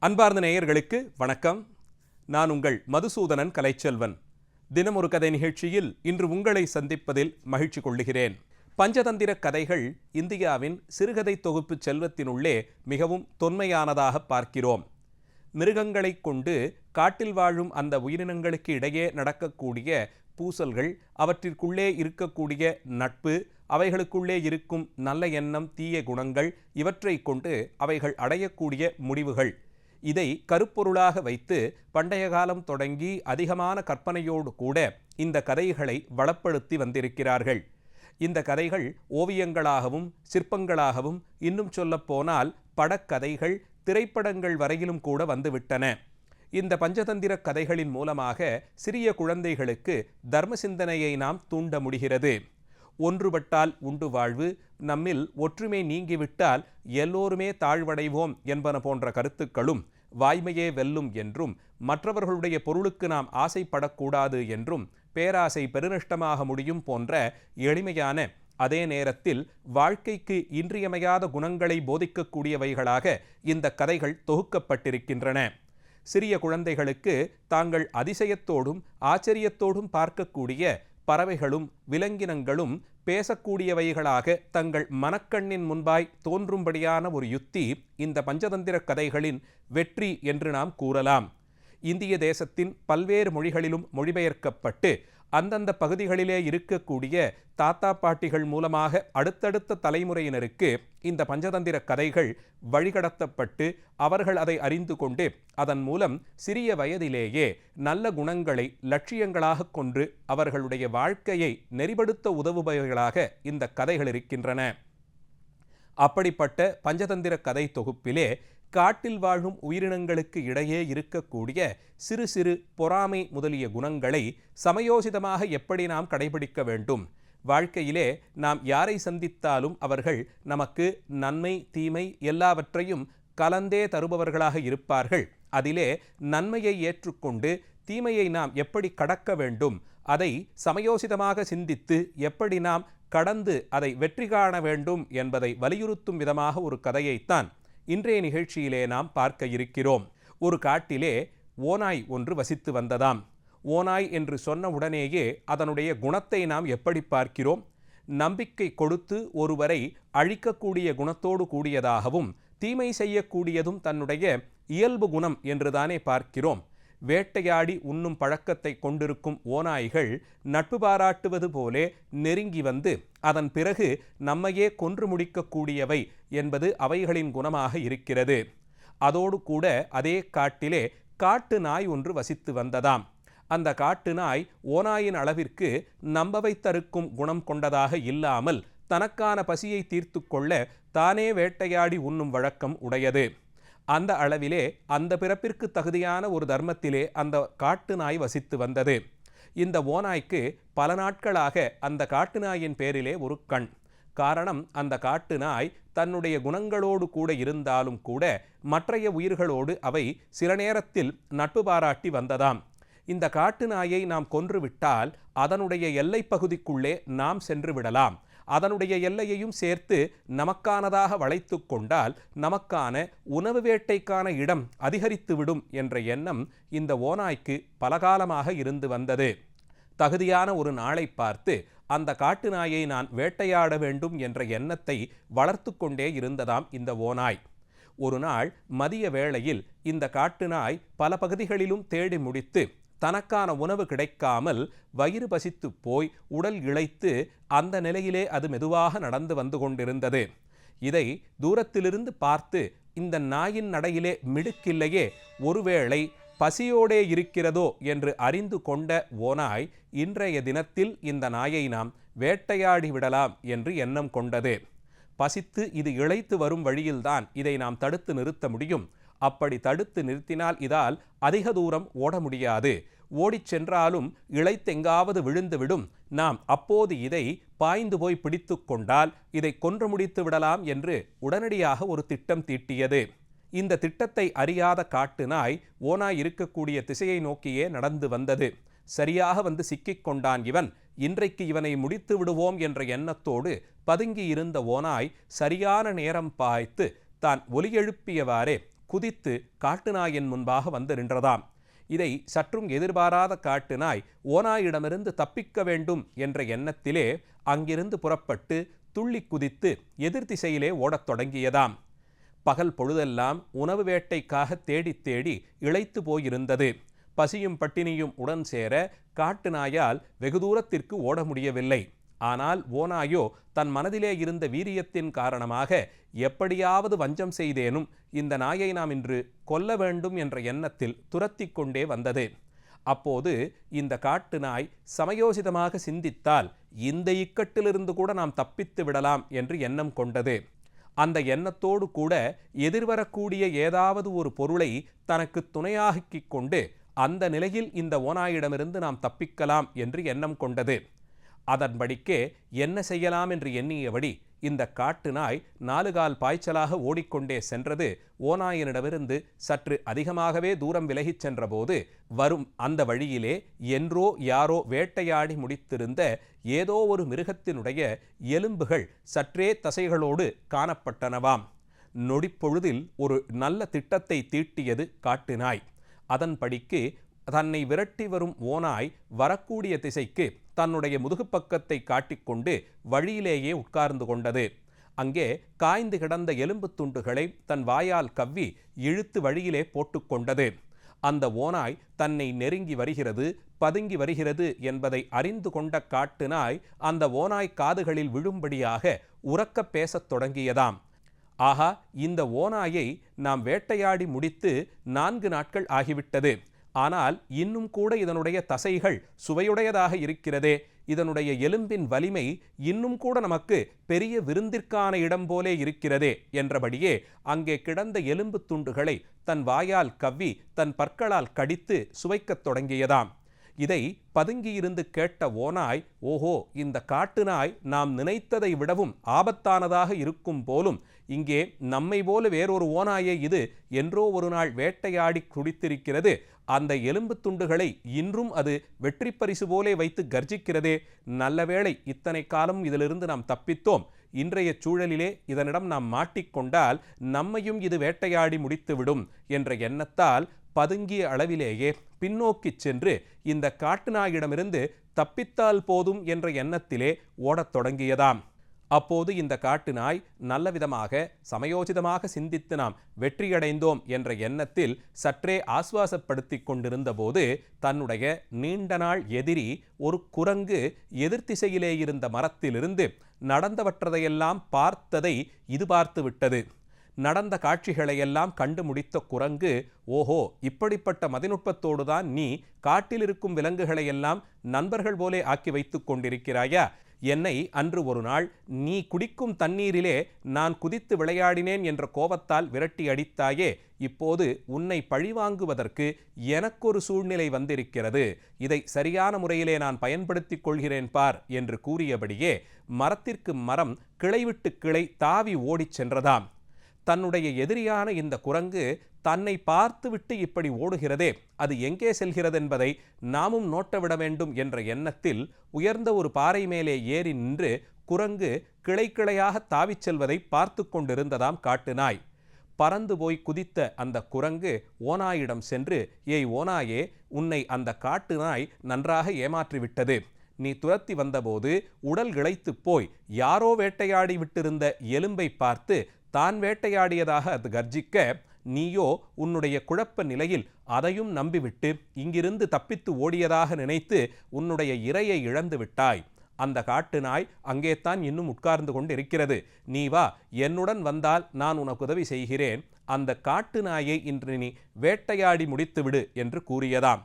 அன்பார்ந்த நேயர்களுக்கு வணக்கம். நான் உங்கள் மதுசூதனன் கலைச்செல்வன். தினம் ஒரு கதை நிகழ்ச்சியில் இன்று உங்களை சந்திப்பதில் மகிழ்ச்சி கொள்ளுகிறேன். பஞ்சதந்திர கதைகள் இந்தியாவின் சிறுகதை தொகுப்பு செல்வத்தினுள்ளே மிகவும் தொன்மையானதாக பார்க்கிறோம். மிருகங்களை கொண்டு காட்டில் வாழும் அந்த உயிரினங்களுக்கு இடையே நடக்கக்கூடிய பூசல்கள், அவற்றிற்குள்ளே இருக்கக்கூடிய நட்பு, அவைகளுக்குள்ளே இருக்கும் நல்ல எண்ணம், தீய குணங்கள், இவற்றை கொண்டு அவைகள் அடையக்கூடிய முடிவுகள், இதை கருப்பொருளாக வைத்து பண்டைய காலம் தொடங்கி அதிகமான கற்பனையோடு கூட இந்த கதைகளை வளப்படுத்தி வந்திருக்கிறார்கள். இந்த கதைகள் ஓவியங்களாகவும் சிற்பங்களாகவும், இன்னும் சொல்லப்போனால் படக்கதைகள், திரைப்படங்கள் வரையிலும் கூட வந்துவிட்டன. இந்த பஞ்சதந்திர கதைகளின் மூலமாக சிறிய குழந்தைகளுக்கு தர்ம சிந்தனையை நாம் தூண்ட முடிகிறது. ஒன்றுபட்டால் உண்டு வாழ்வு, நம்மில் ஒற்றுமை நீங்கிவிட்டால் எல்லோருமே தாழ்வடைவோம் என்பன போன்ற கருத்துக்களும், வாய்மையே வெல்லும் என்றும், மற்றவர்களுடைய பொருளுக்கு நாம் ஆசைப்படக்கூடாது என்றும், பேராசை பெருநஷ்டமாக முடியும் போன்ற எளிமையான, அதே நேரத்தில் வாழ்க்கைக்கு இன்றியமையாத குணங்களை போதிக்கக்கூடியவைகளாக இந்த கதைகள் தொகுக்கப்பட்டிருக்கின்றன. சிறிய குழந்தைகளுக்கு தாங்கள் அதிசயத்தோடும் ஆச்சரியத்தோடும் பார்க்கக்கூடிய பறவைகளும் விலங்கினங்களும் பேசக்கூடியவைகளாக தங்கள் மனக்கண்ணின் முன்பாய் தோன்றும்படியான ஒரு யுக்தி இந்த பஞ்சதந்திர கதைகளின் வெற்றி என்று நாம் கூறலாம். இந்திய தேசத்தின் பல்வேறு மொழிகளிலும் மொழிபெயர்க்கப்பட்டு அந்தந்த பகுதிகளிலே இருக்கக்கூடிய தாத்தா பாட்டிகள் மூலமாக அடுத்தடுத்த தலைமுறையினருக்கு இந்த பஞ்சதந்திர கதைகள் வழிகடத்தப்பட்டு அவர்கள் அதை அறிந்து கொண்டு அதன் மூலம் சிறிய வயதிலேயே நல்ல குணங்களை லட்சியங்களாக கொண்டு அவர்களுடைய வாழ்க்கையை நெறிப்படுத்த உதவுபவைகளாக இந்த கதைகள் இருக்கின்றன. அப்படிப்பட்ட பஞ்சதந்திர கதை தொகுப்பிலே காட்டில் வாழும் உயிரினங்களுக்கு இடையே இருக்கக்கூடிய சிறு சிறு பொறாமை முதலிய குணங்களை சமயோசிதமாக எப்படி நாம் கடைபிடிக்க வேண்டும், வாழ்க்கையிலே நாம் யாரை சந்தித்தாலும் அவர்கள் நமக்கு நன்மை தீமை எல்லாவற்றையும் கலந்தே தருபவர்களாக இருப்பார்கள். அதிலே நன்மையை ஏற்றுக்கொண்டு தீமையை நாம் எப்படி கடக்க வேண்டும், அதை சமயோசிதமாக சிந்தித்து எப்படி நாம் கடந்து அதை வெற்றி காண வேண்டும் என்பதை வலியுறுத்தும் விதமாக ஒரு கதையைத்தான் இன்றைய நிகழ்ச்சியிலே நாம் பார்க்க இருக்கிறோம். ஒரு காட்டிலே ஓநாய் ஒன்று வசித்து வந்ததாம். ஓநாய் என்று சொன்ன உடனேயே அதனுடைய குணத்தை நாம் எப்படி பார்க்கிறோம்? நம்பிக்கை கொடுத்து ஒருவரை அழிக்கக்கூடிய குணத்தோடு கூடியதாகவும், தீமை செய்யக்கூடியதும் தன்னுடைய இயல்பு குணம் என்றுதானே பார்க்கிறோம். வேட்டையாடி உண்ணும் பழக்கத்தை கொண்டிருக்கும் ஓநாய்கள் நட்பு பாராட்டுவது போலே நெருங்கி வந்து அதன் பிறகு நம்மையே கொன்று முடிக்கக்கூடியவை என்பது அவைகளின் குணமாக இருக்கிறது. அதோடு கூட அதே காட்டிலே காட்டு நாய் ஒன்று வசித்து வந்ததாம். அந்த காட்டு நாய் ஓநாயின் அளவிற்கு நம்பவை தருக்கும் குணம் கொண்டதாக இல்லாமல் தனக்கான பசியை தீர்த்து கொள்ள தானே வேட்டையாடி உண்ணும் வழக்கம் உடையது. அந்த அளவிலே அந்த பிறப்பிற்கு தகுதியான ஒரு தர்மத்திலே அந்த காட்டு நாய் வசித்து வந்தது. இந்த ஓநாய்க்கு பல நாட்களாக அந்த காட்டு நாயின் பேரிலே ஒரு கண். காரணம், அந்த காட்டு நாய் தன்னுடைய குணங்களோடு கூட இருந்தாலும் கூட மற்றைய உயிர்களோடு அவை சில நேரத்தில் நட்பு பாராட்டி வந்ததாம். இந்த காட்டு நாயை நாம் கொன்றுவிட்டால் அதனுடைய எல்லை பகுதிக்குள்ளே நாம் சென்று விடலாம், அதனுடைய எல்லையையும் சேர்த்து நமக்கானதாக வளைத்து கொண்டால் நமக்கான உணவு வேட்டைக்கான இடம் அதிகரித்துவிடும் என்ற எண்ணம் இந்த ஓநாய்க்கு பலகாலமாக இருந்து வந்தது. தகுதியான ஒரு நாளை பார்த்து அந்த காட்டு நாயை நான் வேட்டையாட வேண்டும் என்ற எண்ணத்தை வளர்த்து கொண்டே இருந்ததாம் இந்த ஓநாய். ஒரு நாள் மதிய வேளையில் இந்த காட்டு நாய் பல பகுதிகளிலும் தேடி முடித்து தனக்கான உணவு கிடைக்காமல் வயிறு பசித்து போய் உடல் இளைத்து அந்த நிலையிலே அது மெதுவாக நடந்து வந்து கொண்டிருந்தது. இதை தூரத்திலிருந்து பார்த்து இந்த நாயின் நடையிலே மிடுக்கில்லையே, ஒருவேளை பசியோடே இருக்கிறதோ என்று அறிந்து கொண்ட ஓநாய் இன்றைய தினத்தில் இந்த நாயை நாம் வேட்டையாடி விடலாம் என்று எண்ணம் கொண்டது. பசித்து இது இளைத்து வரும் வழியில்தான் இதை நாம் தடுத்து நிறுத்த முடியும். அப்படி தடுத்து நிறுத்தினால் இதால் அதிக தூரம் ஓட முடியாது. ஓடிச் சென்றாலும் இளைத்தெங்காவது விழுந்துவிடும். நாம் அப்போது இதை பாய்ந்து போய் பிடித்து கொண்டால் இதை கொன்று முடித்து விடலாம் என்று உடனடியாக ஒரு திட்டம் தீட்டியது. இந்த திட்டத்தை அறியாத காட்டு நாய் ஓநாய் இருக்கக்கூடிய திசையை நோக்கியே நடந்து வந்தது. சரியாக வந்து சிக்கிக் கொண்டான் இவன். இன்றைக்கு இவனை முடித்து விடுவோம் என்ற எண்ணத்தோடு பதுங்கி இருந்த ஓநாய் சரியான நேரம் பாய்த்து தான் ஒலி எழுப்பியவாறே குதித்து காட்டுநாயின் முன்பாக வந்து நின்றதாம். இதை சற்றும் எதிர்பாராத காட்டுநாய் ஓநாயிடமிருந்து தப்பிக்க வேண்டும் என்ற எண்ணத்திலே அங்கிருந்து புறப்பட்டு துள்ளி குதித்து எதிர் திசையிலே ஓடத் தொடங்கியதாம். பகல் பொழுதெல்லாம் உணவு வேட்டைக்காக தேடி தேடி இளைத்து போயிருந்தது. பசியும் பட்டினியும் உடன் சேர காட்டு நாயால் வெகு தூரத்திற்கு ஓட முடியவில்லை. ஆனால் ஓநாயோ தன் மனதிலே இருந்த வீரியத்தின் காரணமாக எப்படியாவது வஞ்சம் செய்தேனும் இந்த நாயை நாம் இன்று கொல்ல வேண்டும் என்ற எண்ணத்தில் துரத்தி கொண்டே வந்தது. அப்போது இந்த காட்டு நாய் சமயோசிதமாக சிந்தித்தால் இந்த இக்கட்டிலிருந்து கூட நாம் தப்பித்து விடலாம் என்று எண்ணம் கொண்டது. அந்த எண்ணத்தோடு கூட எதிர்வரக்கூடிய ஏதாவது ஒரு பொருளை தனக்கு துணையாக்கிக் கொண்டு அந்த நிலையில் இந்த ஓநாயிடமிருந்து நாம் தப்பிக்கலாம் என்று எண்ணம் கொண்டது. அதன்படிக்கே என்ன செய்யலாம் என்று எண்ணியபடி இந்த காட்டு நாய் 4 கால் பாய்ச்சலாக ஓடிக்கொண்டே சென்றது. ஓநாயனிடமிருந்து சற்று அதிகமாகவே தூரம் விலகிச் சென்றபோது வரும் அந்த வழியிலே என்றோ யாரோ வேட்டையாடி முடித்திருந்த ஏதோ ஒரு மிருகத்தினுடைய எலும்புகள் சற்றே தசைகளோடு காணப்பட்டனவாம். நொடிப்பொழுதில் ஒரு நல்ல திட்டத்தை தீட்டியது காட்டு நாய். அதன்படிக்கு தன்னை விரட்டி வரும் ஓநாய் வரக்கூடிய திசைக்கு தன்னுடைய முதுகுப்பக்கத்தை காட்டிக்கொண்டு வழியிலேயே உட்கார்ந்து கொண்டது. அங்கே காய்ந்து கிடந்த எலும்பு துண்டுகளை தன் வாயால் கவ்வி இழுத்து வழியிலே போட்டுக்கொண்டது. அந்த ஓநாய் தன்னை நெருங்கி வருகிறது, பதுங்கி வருகிறது என்பதை அறிந்து கொண்ட காட்டு நாய் அந்த ஓநாய் காதுகளில் விழும்படியாக உரக்கப் பேசத் தொடங்கியதாம். ஆஹா, இந்த ஓநாயை நாம் வேட்டையாடி முடித்து 4 நாட்கள் ஆகிவிட்டது. ஆனால் இன்னும் கூட இதனுடைய தசைகள் சுவையுடையதாக இருக்கிறதே, இதனுடைய எலும்பின் வலிமை இன்னும் கூட நமக்கு பெரிய விருந்திற்கான இடம் போலே இருக்கிறதே என்றபடியே அங்கே கிடந்த எலும்பு துண்டுகளை தன் வாயால் கவ்வி தன் பற்களால் கடித்து சுவைக்கத் தொடங்கியதாம். இதை பதுங்கியிருந்து கேட்ட ஓநாய், ஓஹோ, இந்த காட்டு நாய் நாம் நினைத்ததை விடவும் ஆபத்தானதாக இருக்கும் போலும், இங்கே நம்மை போல வேறொரு ஓநாயை இது என்றோ ஒரு நாள் வேட்டையாடி குடித்திருக்கிறது, அந்த எலும்பு துண்டுகளை இன்றும் அது வெற்றி பரிசு போலே வைத்து கர்ஜிக்கிறதே, நல்லவேளை இத்தனை காலம் இதிலிருந்து நாம் தப்பித்தோம், இன்றைய சூழலிலே இதனிடம் நாம் மாட்டிக்கொண்டால் நம்மையும் இது வேட்டையாடி முடித்துவிடும் என்ற எண்ணத்தால் பதுங்கிய அளவிலேயே பின்னோக்கிச் சென்று இந்த காட்டு நாயிடமிருந்து தப்பித்தால் போதும் என்ற எண்ணத்திலே ஓடத் தொடங்கியதாம். அப்போது இந்த காட்டு நாய் நல்லவிதமாக சமயோசிதமாக சிந்தித்து நாம் வெற்றியடைந்தோம் என்ற எண்ணத்தில் சற்றே ஆசுவாசப்படுத்தி கொண்டிருந்த போது தன்னுடைய நீண்ட நாள் எதிரி ஒரு குரங்கு எதிர்த்திசையிலே இருந்த மரத்திலிருந்து நடந்தவற்றதையெல்லாம் பார்த்ததை இது பார்த்து விட்டது. நடந்த காட்சிகளையெல்லாம் கண்டு முடித்த குரங்கு, ஓஹோ, இப்படிப்பட்ட மதிநுட்பத்தோடுதான் நீ காட்டில் இருக்கும் விலங்குகளையெல்லாம் நண்பர்கள் போலே ஆக்கி வைத்து கொண்டிருக்கிறாயா? என்னை அன்று ஒரு நாள் நீ குடிக்கும் தண்ணீரிலே நான் குதித்து விளையாடினேன் என்ற கோபத்தால் விரட்டி அடித்தாயே, இப்போது உன்னை பழிவாங்குவதற்கு எனக்கொரு சூழ்நிலை வந்திருக்கிறது, இதை சரியான முறையிலே நான் பயன்படுத்திக் கொள்கிறேன் பார் என்று கூறியபடியே மரத்திற்கு மரம் கிளை விட்டு கிளை தாவி ஓடிச் சென்றதாம். தன்னுடைய எதிரியான இந்த குரங்கு தன்னை பார்த்துவிட்டு இப்படி ஓடுகிறதே, அது எங்கே செல்கிறது என்பதை நாமும் நோட்டவிட வேண்டும் என்ற எண்ணத்தில் உயர்ந்த ஒரு பாறை மேலே ஏறி நின்று குரங்கு கிளை கிளையாக தாவிச் செல்வதை பார்த்து கொண்டிருந்ததாம் காட்டு நாய். பறந்து போய் குதித்த அந்த குரங்கு ஓநாயிடம் சென்று, ஏய் ஓநாயே, உன்னை அந்த காட்டு நாய் நன்றாக ஏமாற்றிவிட்டது. நீ துரத்தி வந்தபோது உடல் இளைத்து போய் யாரோ வேட்டையாடி விட்டிருந்த எலும்பை பார்த்து தான் வேட்டையாடியதாக அது கர்ஜிக்க, நீயோ உன்னுடைய குழப்ப நிலையில் அதையும் நம்பிவிட்டு இங்கிருந்து தப்பித்து ஓடியதாக நினைத்து உன்னுடைய இரையை இழந்து விட்டாய். அந்த காட்டு நாய் அங்கேத்தான் இன்னும் உட்கார்ந்து கொண்டிருக்கிறது. நீ வா, என்னுடன் வந்தால் நான் உனக்கு உதவி செய்கிறேன். அந்த காட்டு நாயை இன்று நீ வேட்டையாடி முடித்துவிடு என்று கூறியதாம்.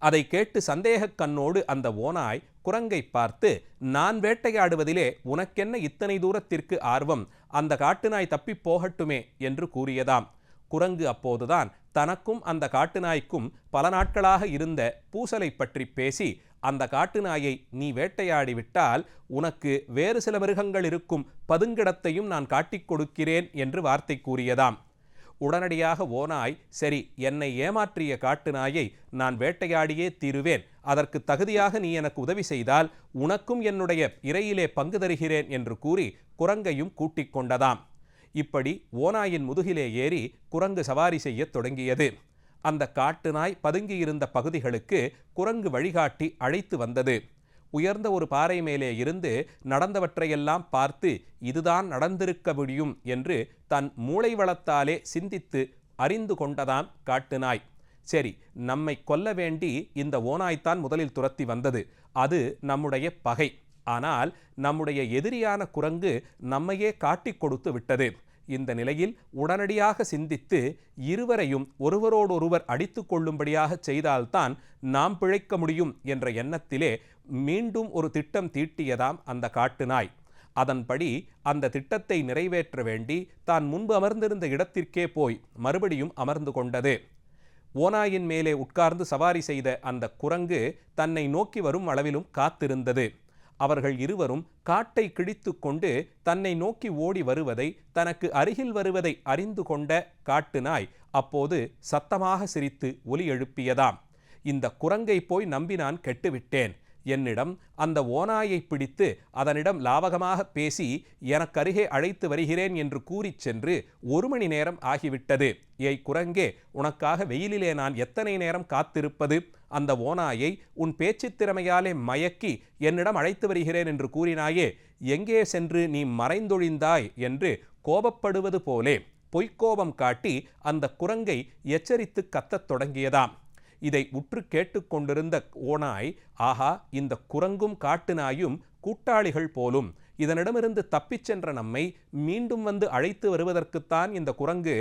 அதை கேட்டு சந்தேக கண்ணோடு அந்த ஓநாய் குரங்கை பார்த்து, நான் வேட்டையாடுவதிலே உனக்கென்ன இத்தனை தூரத்திற்கு ஆர்வம், அந்த காட்டு நாய் தப்பி போகட்டுமே என்று கூறியதாம். குரங்கு அப்போதுதான் தனக்கும் அந்த காட்டு நாய்க்கும் பல நாட்களாக இருந்த பூசலை பற்றி பேசி, அந்த காட்டு நாயை நீ வேட்டையாடிவிட்டால் உனக்கு வேறு சில மிருகங்கள் இருக்கும் பதுங்கிடத்தையும் நான் காட்டிக் கொடுக்கிறேன் என்று வார்த்தை கூறியதாம். உடனடியாக ஓநாய், சரி, என்னை ஏமாற்றிய காட்டு நாயை நான் வேட்டையாடியே தீருவேன், அதற்கு தகுதியாக நீ எனக்கு உதவி செய்தால் உனக்கும் என்னுடைய இரையிலே பங்கு தருகிறேன் என்று கூறி குரங்கையும் கூட்டிக் கொண்டதாம். இப்படி ஓநாயின் முதுகிலே ஏறி குரங்கு சவாரி செய்யத் தொடங்கியது. அந்த காட்டு நாய் பதுங்கியிருந்த பகுதிகளுக்கு குரங்கு வழிகாட்டி அழைத்து வந்தது. உயர்ந்த ஒரு பாறை மேலே இருந்து நடந்தவற்றையெல்லாம் பார்த்து இதுதான் நடந்திருக்க முடியும் என்று தன் மூளை வளத்தாலே சிந்தித்து அறிந்து கொண்டதாம் காட்டு நாய். சரி, நம்மை கொல்ல வேண்டி இந்த ஓநாய்த்தான் முதலில் துரத்தி வந்தது. அது நம்முடைய பகை. ஆனால் நம்முடைய எதிரியான குரங்கு நம்மையே காட்டிக் கொடுத்து விட்டது. இந்த நிலையில் உடனடியாக சிந்தித்து இருவரையும் ஒருவரோடொருவர் அடித்து கொள்ளும்படியாக செய்தால்தான் நாம் பிழைக்க முடியும் என்ற எண்ணத்திலே மீண்டும் ஒரு திட்டம் தீட்டியதாம் அந்த காட்டு நாய். அதன்படி அந்த திட்டத்தை நிறைவேற்ற வேண்டி தான் முன்பு அமர்ந்திருந்த இடத்திற்கே போய் மறுபடியும் அமர்ந்து கொண்டது. ஓநாயின் மேலே உட்கார்ந்து சவாரி செய்த அந்த குரங்கு தன்னை நோக்கி வரும் அளவிலும் காத்திருந்தது. அவர்கள் இருவரும் காட்டை கிழித்து கொண்டு தன்னை நோக்கி ஓடி வருவதை, தனக்கு அருகில் வருவதை அறிந்து கொண்ட காட்டு நாய் அப்போது சத்தமாக சிரித்து ஒலி எழுப்பியதாம். இந்த குரங்கை போய் நம்பி நான் கெட்டுவிட்டேன். என்னிடம் அந்த ஓநாயை பிடித்து அதனிடம் லாவகமாக பேசி எனக்கருகே அழைத்து வருகிறேன் என்று கூறிச் சென்று 1 மணி நேரம் ஆகிவிட்டது. ஏய் குரங்கே, உனக்காக வெயிலிலே நான் எத்தனை நேரம் காத்திருப்பது? அந்த ஓநாயை உன் பேச்சுத் திறமையாலே மயக்கி என்னிடம் அழைத்து வருகிறேன் என்று கூறினாயே, எங்கே சென்று நீ மறைந்தொழிந்தாய் என்று கோபப்படுவது போலே பொய்க்கோபம் காட்டி அந்த குரங்கை எச்சரித்து கத்தத் தொடங்கியதாம். இதை உற்று கேட்டுக்கொண்டிருந்த ஓநாய், ஆஹா, இந்த குரங்கும் காட்டு நாயும் கூட்டாளிகள் போலும். இதனிடமிருந்து தப்பிச் சென்ற நம்மை மீண்டும் வந்து அழைத்து வருவதற்குத்தான் இந்த குரங்கு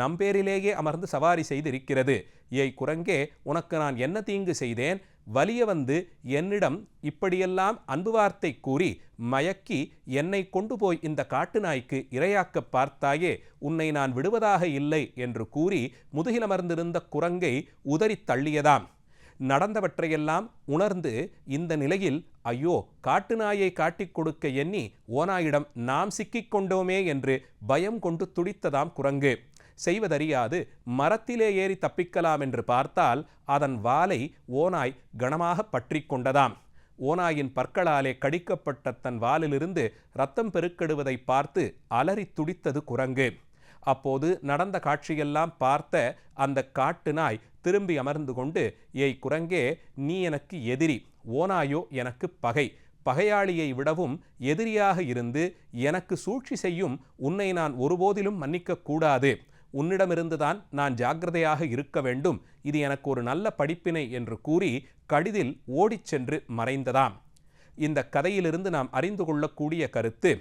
நம்பேரிலேயே அமர்ந்து சவாரி செய்திருக்கிறது. ஏய் குரங்கே, உனக்கு நான் என்ன தீங்கு செய்தேன்? வலிய வந்து என்னிடம் இப்படியெல்லாம் அன்பு வார்த்தை கூறி மயக்கி என்னை கொண்டு போய் இந்த காட்டு நாய்க்கு இரையாக்க பார்த்தாயே, உன்னை நான் விடுவதாக இல்லை என்று கூறி முதுகிலமர்ந்திருந்த குரங்கை உதறி தள்ளியதாம். நடந்தவற்றையெல்லாம் உணர்ந்து இந்த நிலையில் ஐயோ, காட்டு நாயை காட்டிக் கொடுக்க எண்ணி ஓநாயிடம் நாம் சிக்கிக் கொண்டோமே என்று பயம் கொண்டு துடித்ததாம் குரங்கு. செய்வதறியாது மரத்திலே ஏறி தப்பிக்கலாம் என்று பார்த்தால் அதன் வாலை ஓநாய் கனமாக பற்றி கொண்டதாம். ஓநாயின் பற்களாலே கடிக்கப்பட்ட தன் வாலிலிருந்து இரத்தம் பெருக்கெடுவதை பார்த்து அலறி துடித்தது குரங்கு. அப்போது நடந்த காட்சியெல்லாம் பார்த்த அந்த காட்டு நாய் திரும்பி அமர்ந்து கொண்டு, ஏய் குரங்கே, நீ எனக்கு எதிரி, ஓநாயோ எனக்கு பகை. பகையாளியை விடவும் எதிரியாக இருந்து எனக்கு சூழ்ச்சி செய்யும் உன்னை நான் ஒருபோதிலும் மன்னிக்க கூடாது. உன்னிடமிருந்துதான் நான் ஜாக்கிரதையாக இருக்க வேண்டும். இது எனக்கு ஒரு நல்ல படிப்பினை என்று கூறி கடிதில் ஓடிச் சென்று மறைந்ததாம். இந்த கதையிலிருந்து நாம் அறிந்து கொள்ளக்கூடிய கருத்து,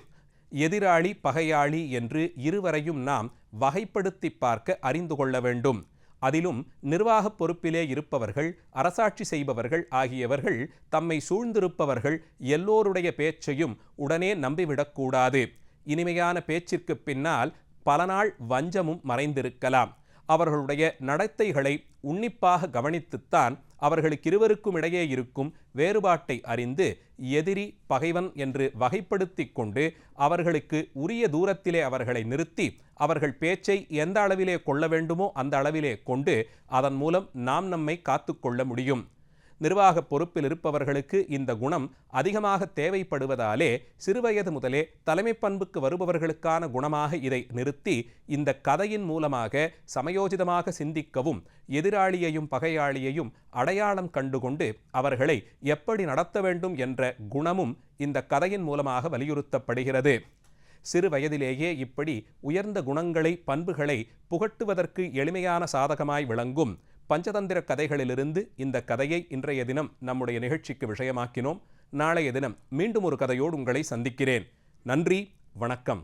எதிராளி பகையாளி என்று இருவரையும் நாம் வகைப்படுத்தி பார்க்க அறிந்து கொள்ள வேண்டும். அதிலும் நிர்வாக பொறுப்பிலே இருப்பவர்கள், அரசாட்சி செய்பவர்கள் ஆகியவர்கள் தம்மை சூழ்ந்திருப்பவர்கள் எல்லோருடைய பேச்சையும் உடனே நம்பிவிடக்கூடாது. இனிமையான பேச்சிற்கு பின்னால் பல நாள் வஞ்சமும் மறைந்திருக்கலாம். அவர்களுடைய நடத்தைகளை உன்னிப்பாக கவனித்துத்தான் அவர்களுக்கு இருவருக்கும் இடையே இருக்கும் வேறுபாட்டை அறிந்து எதிரி பகைவன் என்று வகைப்படுத்தி கொண்டு அவர்களுக்கு உரிய தூரத்திலே அவர்களை நிறுத்தி அவர்கள் பேச்சை எந்த அளவிலே கொள்ள வேண்டுமோ அந்த அளவிலே கொண்டு அதன் மூலம் நாம் நம்மை காத்து கொள்ள முடியும். நிர்வாக பொறுப்பில் இருப்பவர்களுக்கு இந்த குணம் அதிகமாக தேவைப்படுவதாலே சிறுவயது முதலே தலைமை பண்புக்கு வருபவர்களுக்கான குணமாக இதை நிறுத்தி இந்த கதையின் மூலமாக சமயோஜிதமாக சிந்திக்கவும் எதிராளியையும் பகையாளியையும் அடையாளம் கண்டுகொண்டு அவர்களை எப்படி நடத்த வேண்டும் என்ற குணமும் இந்த கதையின் மூலமாக வலியுறுத்தப்படுகிறது. சிறு வயதிலேயே இப்படி உயர்ந்த குணங்களை பண்புகளை புகட்டுவதற்கு எளிமையான சாதகமாய் விளங்கும் பஞ்சதந்திர கதைகளிலிருந்து இந்த கதையை இன்றைய தினம் நம்முடைய நிகழ்ச்சிக்கு விஷயமாக்கினோம். நாளைய தினம் மீண்டும் ஒரு கதையோடு உங்களை சந்திக்கிறேன். நன்றி, வணக்கம்.